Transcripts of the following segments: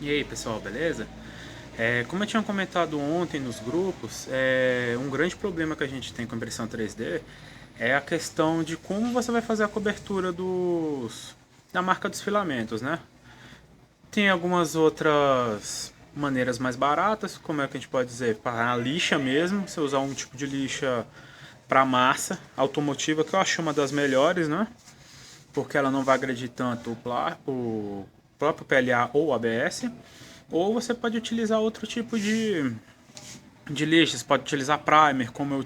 E aí pessoal, beleza? Como eu tinha comentado ontem nos grupos, um grande problema que a gente tem com impressão 3D é a questão de como você vai fazer a cobertura da marca dos filamentos, né? Tem algumas outras maneiras mais baratas, como é que a gente pode dizer, para a lixa mesmo, você usar um tipo de lixa para massa automotiva, que eu acho uma das melhores, né? Porque ela não vai agredir tanto o próprio PLA ou ABS. Ou você pode utilizar outro tipo de lixa, você pode utilizar primer, como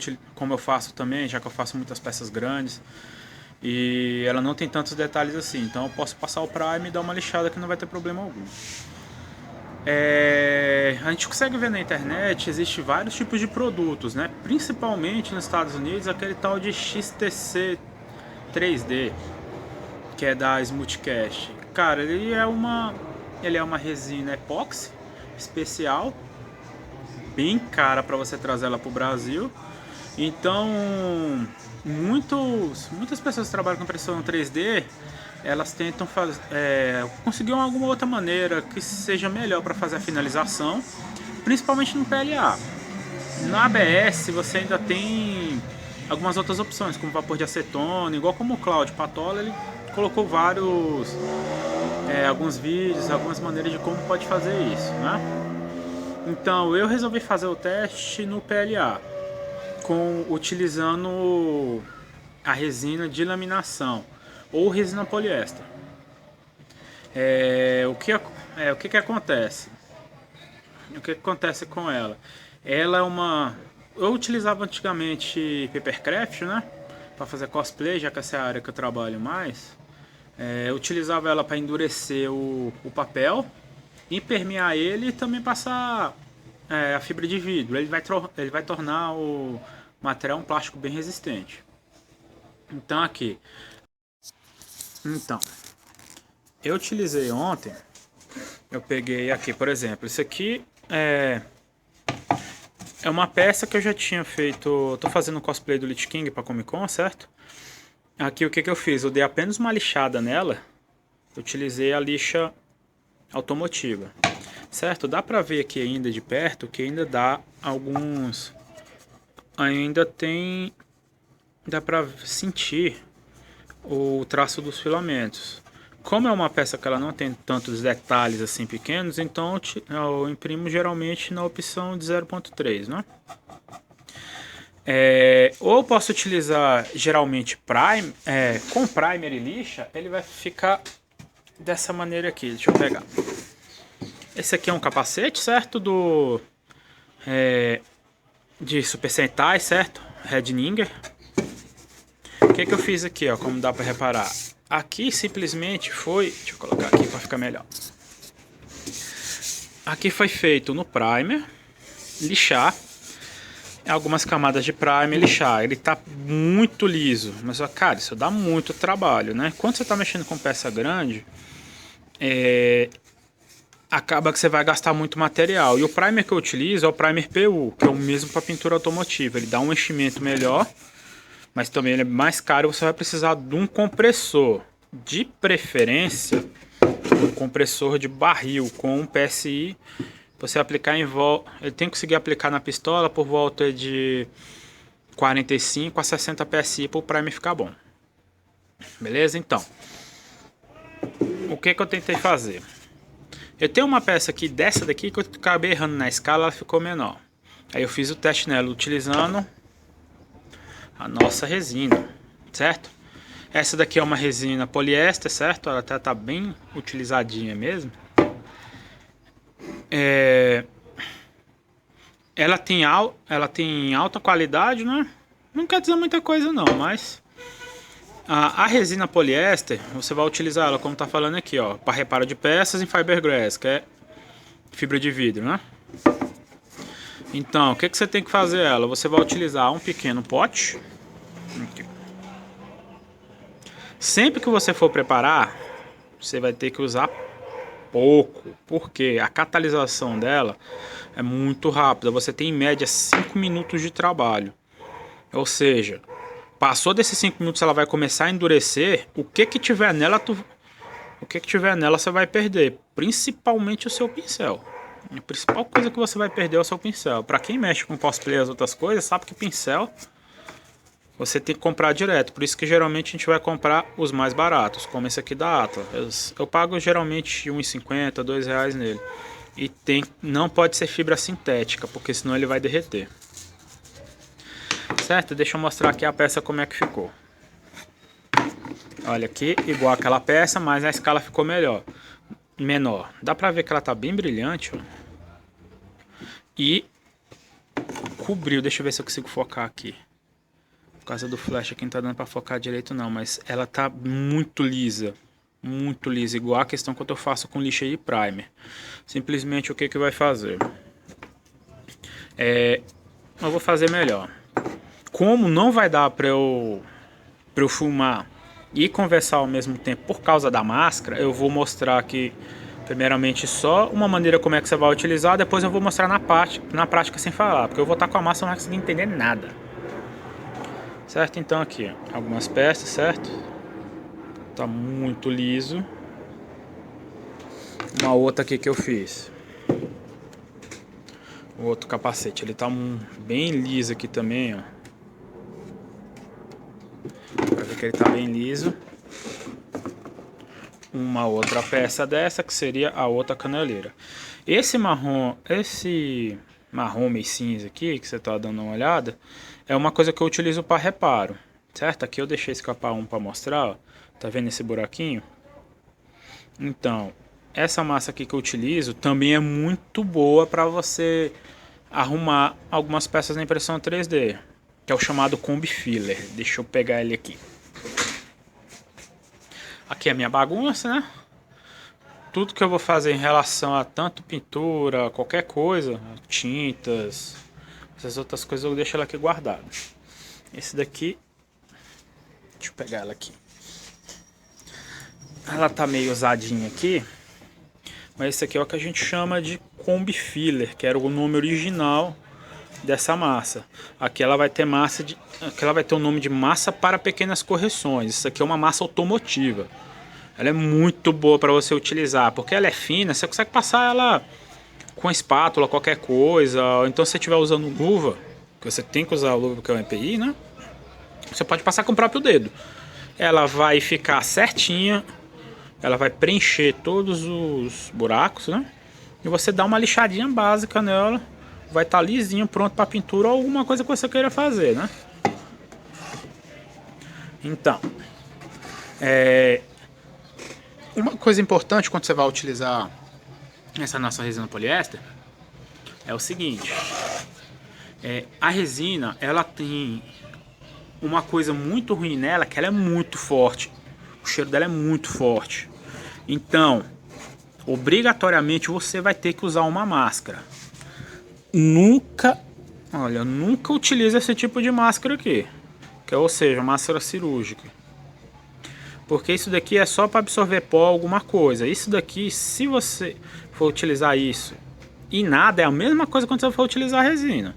eu faço também, já que eu faço muitas peças grandes. E ela não tem tantos detalhes assim, então eu posso passar o primer e dar uma lixada que não vai ter problema algum. A gente consegue ver na internet, existe vários tipos de produtos, né? Principalmente nos Estados Unidos, aquele tal de XTC 3D, que é da Smoothcast. Cara, ele é uma resina epóxi especial, bem cara para você trazer ela para o Brasil. Então, muitas pessoas que trabalham com impressão 3D, elas tentam conseguir alguma outra maneira que seja melhor para fazer a finalização, principalmente no PLA. Na ABS você ainda tem algumas outras opções, como vapor de acetona, igual como o Claudio Patola, ele colocou alguns vídeos, algumas maneiras de como pode fazer isso, né? Então eu resolvi fazer o teste no PLA, utilizando a resina de laminação ou resina poliéster. O que acontece? O que acontece com ela? Ela é uma. Eu utilizava antigamente papercraft, né? Para fazer cosplay, já que essa é a área que eu trabalho mais. Eu utilizava ela para endurecer o papel, impermear ele e também passar a fibra de vidro. Ele vai tornar o material um plástico bem resistente. Então aqui. Então, eu utilizei ontem. Eu peguei aqui, por exemplo, isso aqui é uma peça que eu já tinha feito. Tô fazendo cosplay do Lich King para Comic Con, certo? Aqui o que eu fiz? Eu dei apenas uma lixada nela. Eu utilizei a lixa automotiva, certo? Dá pra ver aqui ainda de perto que ainda dá alguns. Ainda tem. Dá pra sentir o traço dos filamentos. Como é uma peça que ela não tem tantos detalhes assim pequenos, então eu imprimo geralmente na opção de 0.3, né? Ou eu posso utilizar geralmente com primer e lixa, ele vai ficar dessa maneira aqui. Deixa eu pegar. Esse aqui é um capacete, certo? De Super Sentai, certo? Red Ninja. O que eu fiz aqui, ó? Como dá pra reparar? Aqui simplesmente foi. Deixa eu colocar aqui pra ficar melhor. Aqui foi feito no primer, lixar. Algumas camadas de primer, lixar. Ele tá muito liso, mas cara, isso dá muito trabalho, né? Quando você tá mexendo com peça grande, acaba que você vai gastar muito material. E o primer que eu utilizo é o primer PU, que é o mesmo para pintura automotiva. Ele dá um enchimento melhor, mas também ele é mais caro. Você vai precisar de um compressor, de preferência um compressor de barril com um PSI. Você aplicar em volta, ele tem que conseguir aplicar na pistola por volta de 45 a 60 PSI para o primer ficar bom. Beleza? Então, o que eu tentei fazer? Eu tenho uma peça aqui dessa daqui que eu acabei errando na escala, ela ficou menor. Aí eu fiz o teste nela utilizando a nossa resina, certo? Essa daqui é uma resina poliéster, certo? Ela até tá bem utilizadinha mesmo. Ela tem alta qualidade, né? Não quer dizer muita coisa não, mas a resina poliéster, você vai utilizar ela, como tá falando aqui, ó, para reparo de peças em fiberglass, que é fibra de vidro, né? Então, o que você tem que fazer ela? Você vai utilizar um pequeno pote. Aqui. Sempre que você for preparar, você vai ter que usar pouco, porque a catalisação dela é muito rápida. Você tem em média 5 minutos de trabalho. Ou seja, passou desses 5 minutos ela vai começar a endurecer. O que tiver nela o que tiver nela você vai perder, principalmente o seu pincel. A principal coisa que você vai perder é o seu pincel. Para quem mexe com cosplay e as outras coisas, sabe que pincel você tem que comprar direto. Por isso que geralmente a gente vai comprar os mais baratos, como esse aqui da Atlas. Eu pago geralmente R$1,50, R$2 nele. E não pode ser fibra sintética, porque senão ele vai derreter. Certo? Deixa eu mostrar aqui a peça como é que ficou. Olha aqui, igual aquela peça, mas a escala ficou menor. Dá pra ver que ela tá bem brilhante, ó. E cobriu, deixa eu ver se eu consigo focar aqui. Por causa do flash aqui não tá dando pra focar direito não, mas ela tá muito lisa, igual a questão que eu faço com lixo e primer. Simplesmente o que que vai fazer? Eu vou fazer melhor. Como não vai dar pra eu filmar e conversar ao mesmo tempo por causa da máscara, eu vou mostrar aqui primeiramente só uma maneira como é que você vai utilizar, depois eu vou mostrar na prática sem falar, porque eu vou estar com a massa e não vai conseguir entender nada. Certo? Então aqui, ó, algumas peças, certo? Tá muito liso. Uma outra aqui que eu fiz. O outro capacete, ele tá bem liso aqui também, ó. Pra ver que ele tá bem liso. Uma outra peça dessa, que seria a outra caneleira. Esse marrom meio cinza aqui, que você tá dando uma olhada, é uma coisa que eu utilizo para reparo, certo? Aqui eu deixei escapar um para mostrar, ó. Tá vendo esse buraquinho? Então, essa massa aqui que eu utilizo também é muito boa para você arrumar algumas peças na impressão 3D, que é o chamado Combi Filler. Deixa eu pegar ele aqui. Aqui é a minha bagunça, né? Tudo que eu vou fazer em relação a tanto pintura, qualquer coisa, tintas, essas outras coisas eu deixo ela aqui guardada. Esse daqui, deixa eu pegar ela aqui. Ela tá meio usadinha aqui, mas esse aqui é o que a gente chama de Combi Filler, que era o nome original dessa massa. Aqui ela vai ter aqui ela vai ter o nome de massa para pequenas correções. Isso aqui é uma massa automotiva. Ela é muito boa para você utilizar, porque ela é fina, você consegue passar ela com espátula, qualquer coisa. Ou então se você estiver usando luva, que você tem que usar a luva porque é um EPI, né? Você pode passar com o próprio dedo. Ela vai ficar certinha, ela vai preencher todos os buracos, né? E você dá uma lixadinha básica nela, vai estar lisinho, pronto para pintura ou alguma coisa que você queira fazer, né? Então, uma coisa importante quando você vai utilizar essa nossa resina poliéster é o seguinte: a resina, ela tem uma coisa muito ruim nela, que ela é muito forte. O cheiro dela é muito forte. Então, obrigatoriamente você vai ter que usar uma máscara. Nunca utilize esse tipo de máscara aqui, ou seja, máscara cirúrgica. Porque isso daqui é só para absorver pó, alguma coisa. Isso daqui, se você for utilizar isso e nada, é a mesma coisa quando você for utilizar a resina.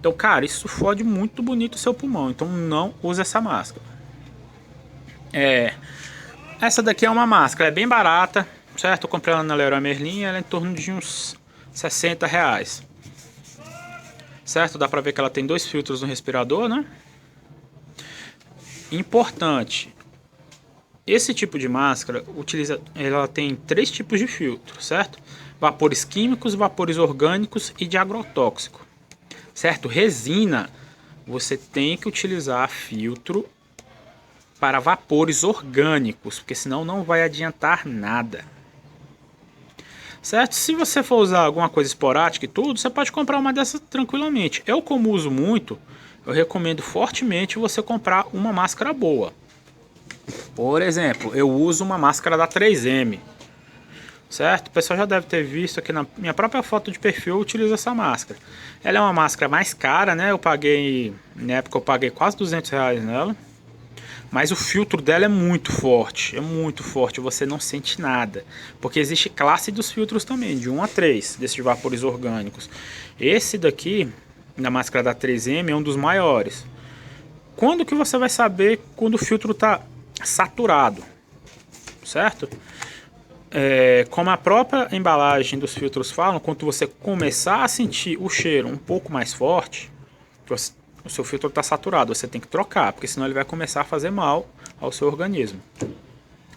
Então, cara, isso fode muito bonito o seu pulmão. Então não use essa máscara. Essa daqui é uma máscara, é bem barata, certo? Eu comprei ela na Leroy Merlin, ela é em torno de uns R$60. Certo? Dá pra ver que ela tem 2 filtros no respirador, né? Importante. Esse tipo de máscara ela tem 3 tipos de filtro, certo? Vapores químicos, vapores orgânicos e de agrotóxico. Certo? Resina, você tem que utilizar filtro para vapores orgânicos, porque senão não vai adiantar nada. Certo? Se você for usar alguma coisa esporádica e tudo, você pode comprar uma dessas tranquilamente. Eu, como uso muito, eu recomendo fortemente você comprar uma máscara boa. Por exemplo, eu uso uma máscara da 3M. Certo? O pessoal já deve ter visto aqui na minha própria foto de perfil, eu utilizo essa máscara. Ela é uma máscara mais cara, né? Na época eu paguei quase R$200 nela. Mas o filtro dela é muito forte, você não sente nada. Porque existe classe dos filtros também, de 1 a 3, desses vapores orgânicos. Esse daqui, na máscara da 3M, é um dos maiores. Quando que você vai saber quando o filtro está saturado? certo? Como a própria embalagem dos filtros falam, quando você começar a sentir o cheiro um pouco mais forte, o seu filtro está saturado, você tem que trocar, porque senão ele vai começar a fazer mal ao seu organismo.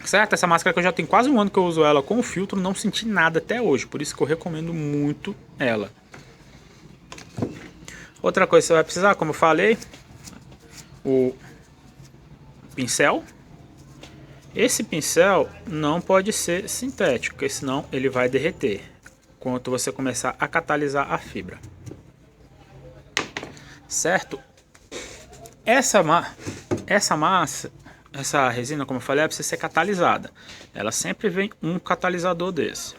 Certo? Essa máscara que eu já tenho quase um ano que eu uso ela com o filtro, não senti nada até hoje, por isso que eu recomendo muito ela. Outra coisa que você vai precisar, como eu falei, o pincel. Esse pincel não pode ser sintético, porque senão ele vai derreter quando você começar a catalisar a fibra. Certo? Essa massa, essa resina, como eu falei, ela precisa ser catalisada. Ela sempre vem um catalisador desse.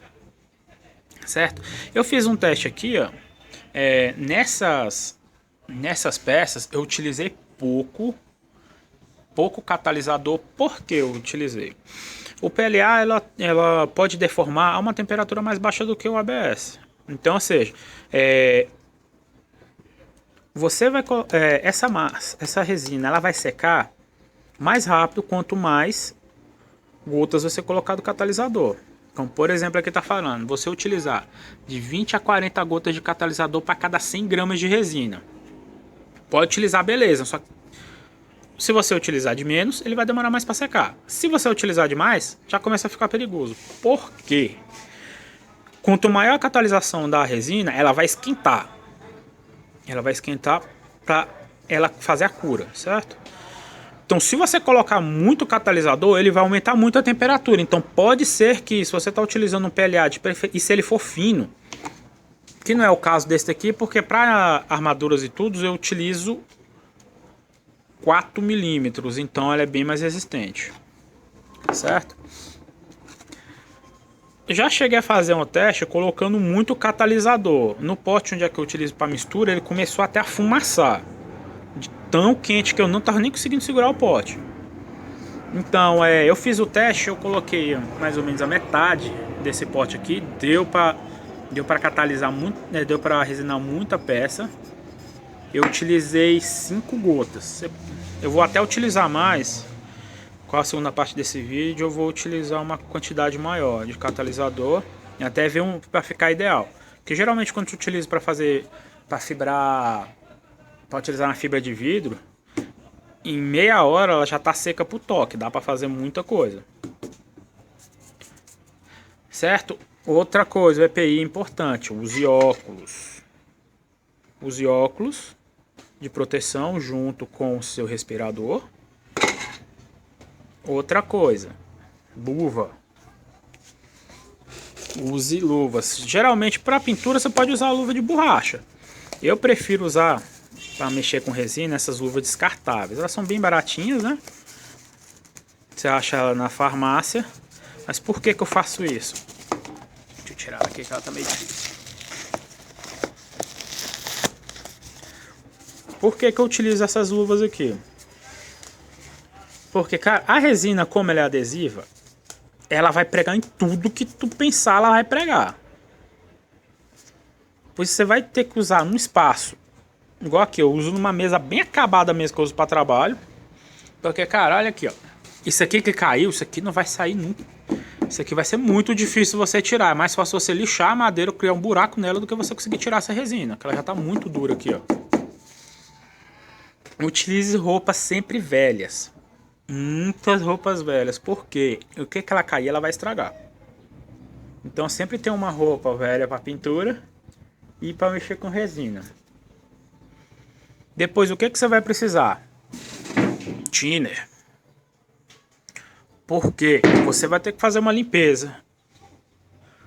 Certo? Eu fiz um teste aqui, ó. Nessas peças eu utilizei pouco catalisador. Por que eu utilizei? O PLA ela pode deformar a uma temperatura mais baixa do que o ABS. Então, ou seja, você vai essa resina ela vai secar mais rápido quanto mais gotas você colocar do catalisador. Então, por exemplo, aqui está falando, você utilizar de 20 a 40 gotas de catalisador para cada 100 gramas de resina. Pode utilizar, beleza, só que se você utilizar de menos, ele vai demorar mais para secar. Se você utilizar de mais, já começa a ficar perigoso. Por quê? Quanto maior a catalisação da resina, ela vai esquentar. Ela vai esquentar para ela fazer a cura, certo? Então, se você colocar muito catalisador, ele vai aumentar muito a temperatura. Então, pode ser que, se você está utilizando um PLA e se ele for fino, que não é o caso desse aqui, porque para armaduras e tudo eu utilizo 4 milímetros, então ela é bem mais resistente, certo? Já cheguei a fazer um teste colocando muito catalisador. No pote onde é que eu utilizo para mistura, ele começou até a fumaçar. De tão quente que eu não estava nem conseguindo segurar o pote. Então, eu fiz o teste, eu coloquei mais ou menos a metade desse pote aqui. Deu para catalisar muito, deu para resinar muita peça. Eu utilizei 5 gotas. Eu vou até utilizar mais. Com a segunda parte desse vídeo eu vou utilizar uma quantidade maior de catalisador e até ver para ficar ideal. Porque geralmente quando eu utilizo para fazer, para fibrar, para utilizar na fibra de vidro, em meia hora ela já está seca pro toque, dá para fazer muita coisa. Certo? Outra coisa, o EPI importante, use óculos. Use óculos de proteção junto com o seu respirador. Outra coisa, luva. Use luvas. Geralmente para pintura você pode usar a luva de borracha. Eu prefiro usar para mexer com resina essas luvas descartáveis. Elas são bem baratinhas, né? Você acha ela na farmácia. Mas por que eu faço isso? Deixa eu tirar aqui que ela tá meio difícil. Por que eu utilizo essas luvas aqui? Porque, cara, a resina, como ela é adesiva, ela vai pregar em tudo que tu pensar, ela vai pregar. Pois você vai ter que usar num espaço, igual aqui, eu uso numa mesa bem acabada mesmo que eu uso para trabalho. Porque, cara, olha aqui, ó. Isso aqui que caiu, isso aqui não vai sair nunca. Isso aqui vai ser muito difícil você tirar. É mais fácil você lixar a madeira, criar um buraco nela, do que você conseguir tirar essa resina. Que ela já tá muito dura aqui, ó. Utilize roupas sempre velhas. Muitas roupas velhas, porque o que ela cair ela vai estragar. Então sempre tem uma roupa velha para pintura e para mexer com resina. Depois o que você vai precisar? Thinner. Porque você vai ter que fazer uma limpeza.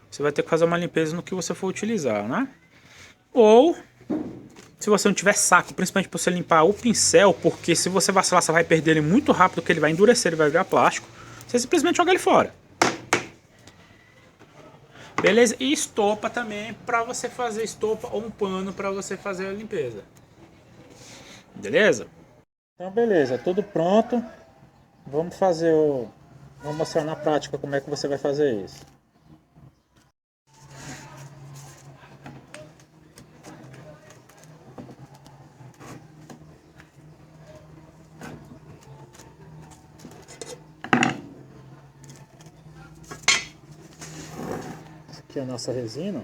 Você vai ter que fazer uma limpeza no que você for utilizar, né? Ou se você não tiver saco, principalmente para você limpar o pincel, porque se você vacilar, você vai perder ele muito rápido, que ele vai endurecer, ele vai virar plástico. Você simplesmente joga ele fora. Beleza? E estopa também, para você fazer estopa ou um pano para você fazer a limpeza. Beleza? Então beleza, tudo pronto. Vamos mostrar na prática como é que você vai fazer isso. aqui a nossa resina.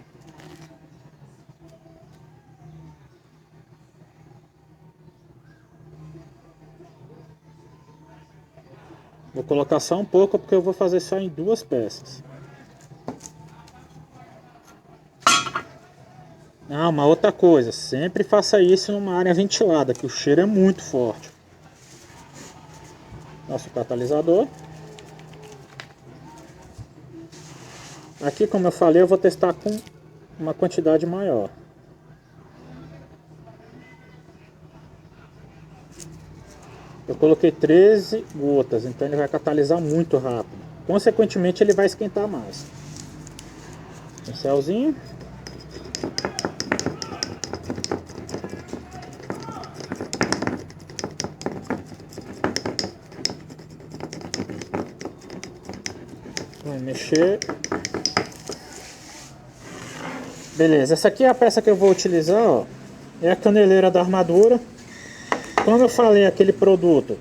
Vou colocar só um pouco porque eu vou fazer só em 2 peças. Ah, uma outra coisa, sempre faça isso numa área ventilada, que o cheiro é muito forte. Nosso catalisador. Aqui, como eu falei, eu vou testar com uma quantidade maior. Eu coloquei 13 gotas, então ele vai catalisar muito rápido. Consequentemente, ele vai esquentar mais. Pincelzinho. Vamos mexer. Beleza, essa aqui é a peça que eu vou utilizar, ó. É a caneleira da armadura. Como eu falei, aquele produto,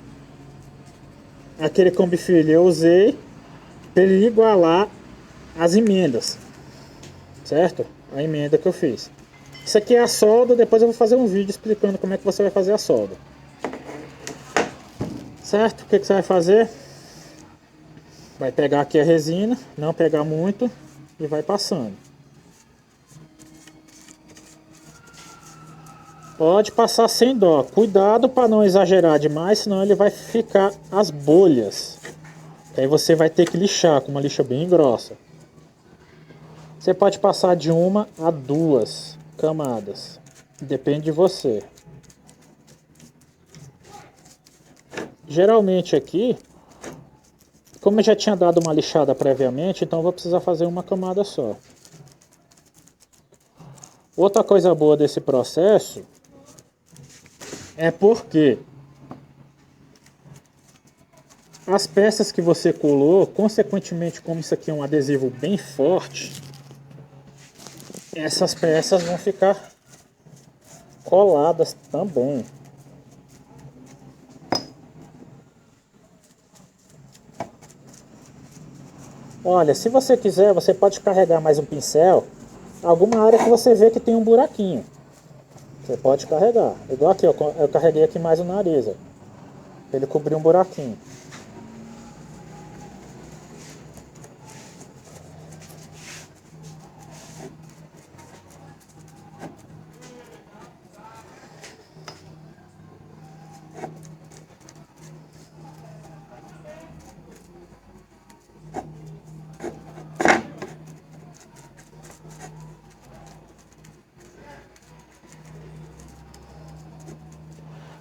aquele combi filho, eu usei para ele igualar as emendas, certo? A emenda que eu fiz. Isso aqui é a solda, depois eu vou fazer um vídeo explicando como é que você vai fazer a solda. Certo? O que você vai fazer? Vai pegar aqui a resina, não pegar muito, e vai passando. Pode passar sem dó. Cuidado para não exagerar demais, senão ele vai ficar as bolhas. Aí você vai ter que lixar com uma lixa bem grossa. Você pode passar de 1 a 2 camadas. Depende de você. Geralmente aqui, como eu já tinha dado uma lixada previamente, então eu vou precisar fazer uma camada só. Outra coisa boa desse processo é porque as peças que você colou, consequentemente, como isso aqui é um adesivo bem forte, essas peças vão ficar coladas também. Olha, se você quiser, você pode carregar mais um pincel, alguma área que você vê que tem um buraquinho. Você pode carregar. Igual aqui, eu carreguei aqui mais o nariz, ó. Ele cobriu um buraquinho.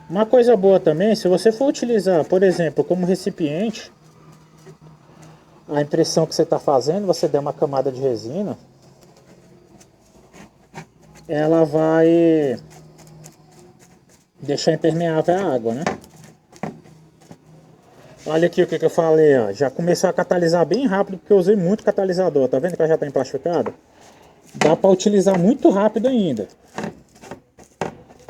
Uma coisa boa também, se você for utilizar, por exemplo, como recipiente, a impressão que você está fazendo, você der uma camada de resina, ela vai deixar impermeável a água, né? Olha aqui o que eu falei, ó. Já começou a catalisar bem rápido, porque eu usei muito catalisador. Tá vendo que ela já está emplastificada? Dá para utilizar muito rápido ainda.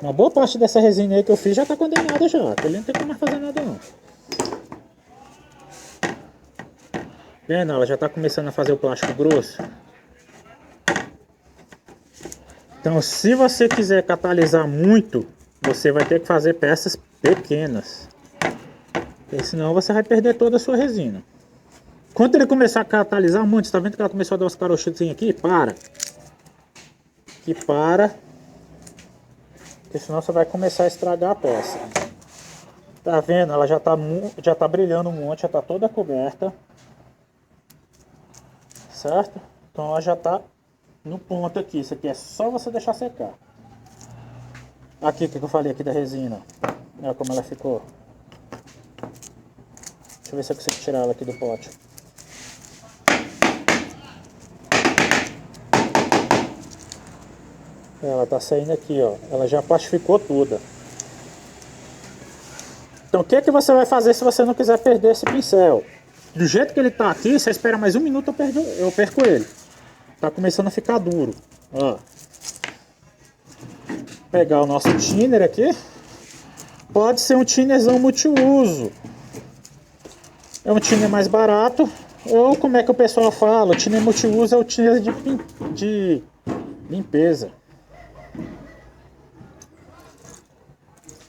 Uma boa parte dessa resina aí que eu fiz já está condenada já. Ele não tem como mais fazer nada não. Vendo? Ela já está começando a fazer o plástico grosso. Então, se você quiser catalisar muito, você vai ter que fazer peças pequenas. Porque senão você vai perder toda a sua resina. Quando ele começar a catalisar muito, você tá vendo que ela começou a dar uns carochitos aqui? Para. Que para. Porque senão você vai começar a estragar a peça. Tá vendo? Ela já tá brilhando um monte, já tá toda coberta. Certo? Então ela já tá no ponto aqui. Isso aqui é só você deixar secar. Aqui o que eu falei aqui da resina. Olha como ela ficou. Deixa eu ver se eu consigo tirar ela aqui do pote. Ela tá saindo aqui, ó. Ela já plastificou toda. Então o que você vai fazer se você não quiser perder esse pincel? Do jeito que ele tá aqui, você espera mais um minuto, eu perco ele. Tá começando a ficar duro. Ó. Pegar o nosso thinner aqui. Pode ser um thinnerzão multiuso. É um thinner mais barato. Ou como é que o pessoal fala, o thinner multiuso é o thinner de limpeza.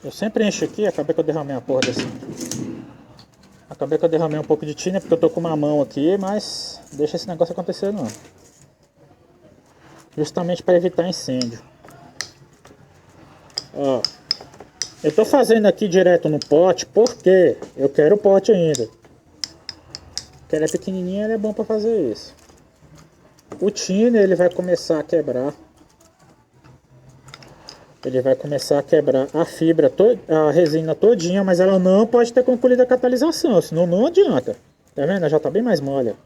Eu sempre encho aqui, acabei que eu derramei a porra desse. Acabei que eu derramei um pouco de thinner porque eu tô com uma mão aqui, mas deixa esse negócio acontecer não. Justamente para evitar incêndio. Ó, eu tô fazendo aqui direto no pote porque eu quero o pote ainda. Porque ele é pequenininho, ele é bom para fazer isso. O thinner ele vai começar a quebrar. Ele vai começar a quebrar a fibra, a resina todinha, mas ela não pode ter concluído a catalisação, senão não adianta. Tá vendo? Ela já tá bem mais mole.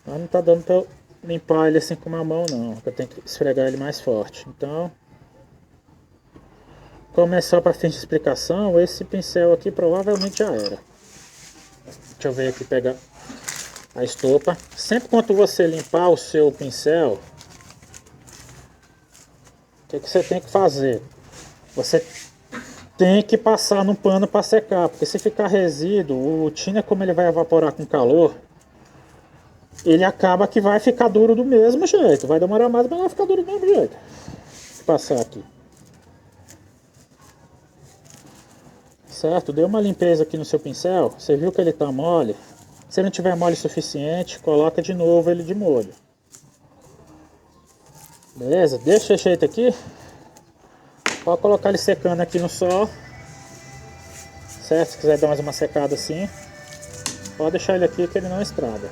Mas não tá dando pra eu limpar ele assim com uma mão não, eu tenho que esfregar ele mais forte. Então, como é só para fins de explicação, esse pincel aqui provavelmente já era. Deixa eu ver aqui, pegar a estopa. Sempre quando você limpar o seu pincel, o que você tem que fazer? Você tem que passar no pano para secar, porque se ficar resíduo, o thinner, como ele vai evaporar com calor, ele acaba que vai ficar duro do mesmo jeito. Vai demorar mais, mas vai ficar duro do mesmo jeito. Vou passar aqui. Certo? Deu uma limpeza aqui no seu pincel. Você viu que ele está mole? Se não tiver mole o suficiente, coloca de novo ele de molho. Beleza? Deixa esse jeito aqui. Pode colocar ele secando aqui no sol. Certo? Se quiser dar mais uma secada assim, pode deixar ele aqui que ele não estraga.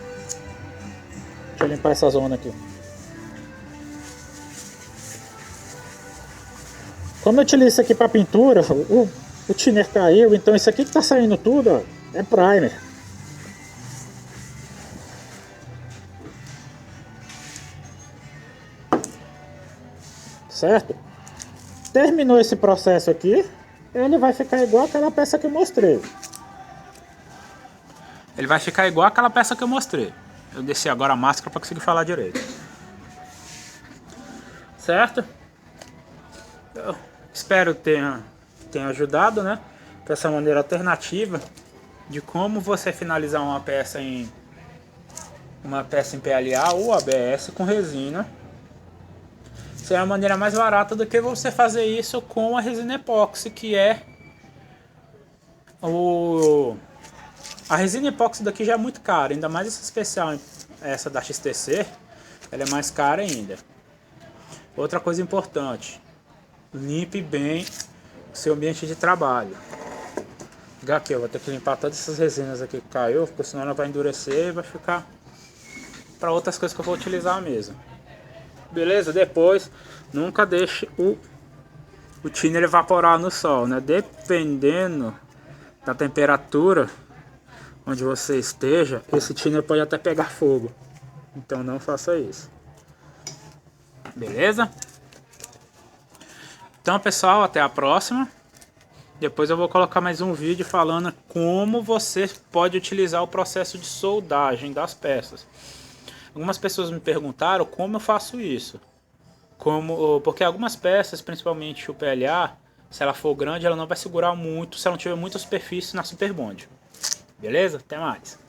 Deixa eu limpar essa zona aqui. Como eu utilizo isso aqui para pintura, o thinner caiu, então isso aqui que tá saindo tudo, ó, é primer. Certo? Terminou esse processo aqui, ele vai ficar igual aquela peça que eu mostrei. Ele vai ficar igual aquela peça que eu mostrei. Eu desci agora a máscara para conseguir falar direito. Certo? Eu espero que tenha ajudado, né? Com essa maneira alternativa de como você finalizar uma peça em PLA ou ABS com resina. Isso é a maneira mais barata do que você fazer isso com a resina epóxi, que é a resina epóxi daqui já é muito cara, ainda mais essa especial, essa da XTC, ela é mais cara ainda. Outra coisa importante, limpe bem o seu ambiente de trabalho. Aqui, eu vou ter que limpar todas essas resinas aqui que caiu, porque senão ela vai endurecer e vai ficar para outras coisas que eu vou utilizar mesmo. Beleza? Depois, nunca deixe o thinner evaporar no sol, né? Dependendo da temperatura onde você esteja, esse thinner pode até pegar fogo. Então não faça isso. Beleza? Então, pessoal, até a próxima. Depois eu vou colocar mais um vídeo falando como você pode utilizar o processo de soldagem das peças. Algumas pessoas me perguntaram como eu faço isso. Porque algumas peças, principalmente o PLA, se ela for grande, ela não vai segurar muito se ela não tiver muita superfície na Super Bond. Beleza? Até mais.